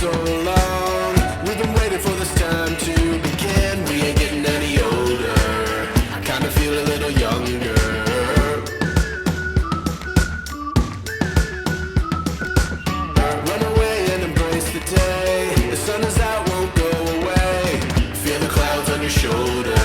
so long. We've been waiting for this time to begin. We ain't getting any older. I kinda feel a little younger. Run away and embrace the day. The sun is out, won't go away. Feel the clouds on your shoulder.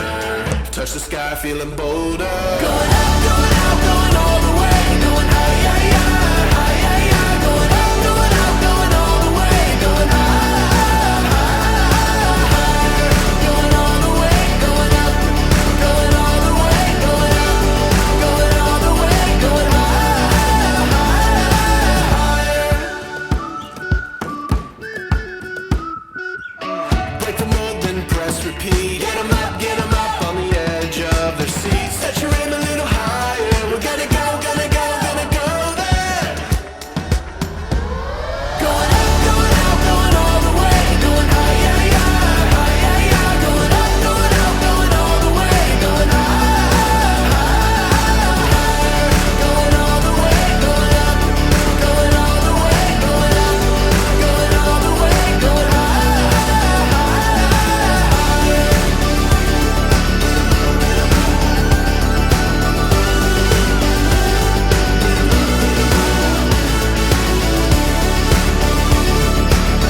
Touch the sky, feeling bolder. Going out, going out, going all the way. Going high, yeah, yeah, high, yeah, yeah. Going out, going out, going all the way. Going high, higher. Going all the way, going up. Going all the way, going up. Going all the way, going higher. Break the mold, then press repeat. Get 'em up on the edge of their seats. Set your aim a little higher. We're gonna go, gonna go, gonna go there. Going up, going out, going all the way. Going high, yeah, yeah, high, yeah, yeah. Going up, going out, going all the way. Going high, higher. Going all the way, going up. Going all the way, going up. Going all the way, going high,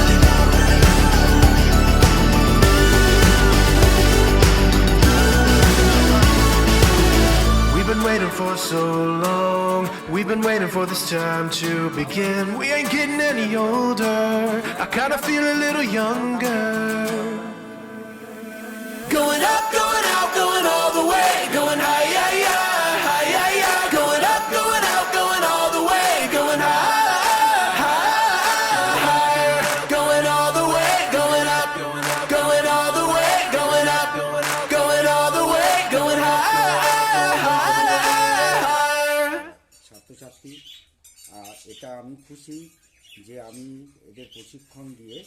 higher. We've been waiting for so long. We've been waiting for this time to begin. We ain't getting any older. I kinda feel a little younger. Going up, going out, going all the way. Going high, yeah, yeah, high, yeah, yeah. Going up, going out, going all the way. Going high, higher. Going all the way, going up. Going all the way, going up. Going all the way, going higher. ছাত্রছাত্রী এটা আমি খুশি যে আমি এদের প্রশিক্ষণ দিয়ে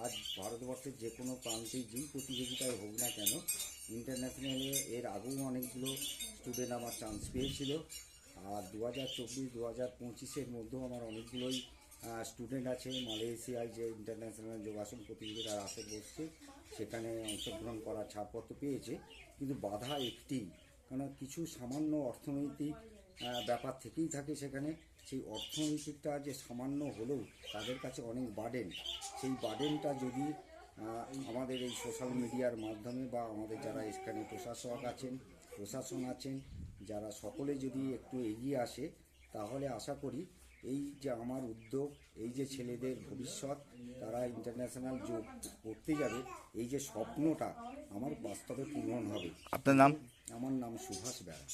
আজ ভারতবর্ষের যে কোনো প্রান্তে যেই প্রতিযোগিতায় হোক না কেন ইন্টারন্যাশনালে এর আগেও অনেকগুলো স্টুডেন্ট আমার চান্স পেয়েছিল। আর 2024 2025-এর মধ্যেও আমার অনেকগুলোই স্টুডেন্ট আছে। মালয়েশিয়ায় যে ইন্টারন্যাশনাল যোগাসন প্রতিযোগিতার আসর বসছে সেখানে অংশগ্রহণ করার ছাড়পত্র পেয়েছে। কিন্তু বাধা একটি, কারণ কিছু সামান্য অর্থনৈতিক ব্যাপার থেকেই থাকে সেখানে। সেই অর্থনৈতিকটা যে সামান্য হলেও তাদের কাছে অনেক বার্ডেন, সেই বার্ডেনটা যদি আমাদের এই সোশ্যাল মিডিয়ার মাধ্যমে বা আমাদের যারা এখানে প্রশাসন আছেন যারা সকলে যদি একটু এগিয়ে আসে তাহলে আশা করি এই যে আমার উদ্যোগ, এই যে ছেলেদের ভবিষ্যৎ তারা ইন্টারন্যাশনাল যোগ করতে যাবে, এই যে স্বপ্নটা আমার বাস্তবে পূরণ হবে। আপনার নাম? আমার নাম সুভাষ বেড়া।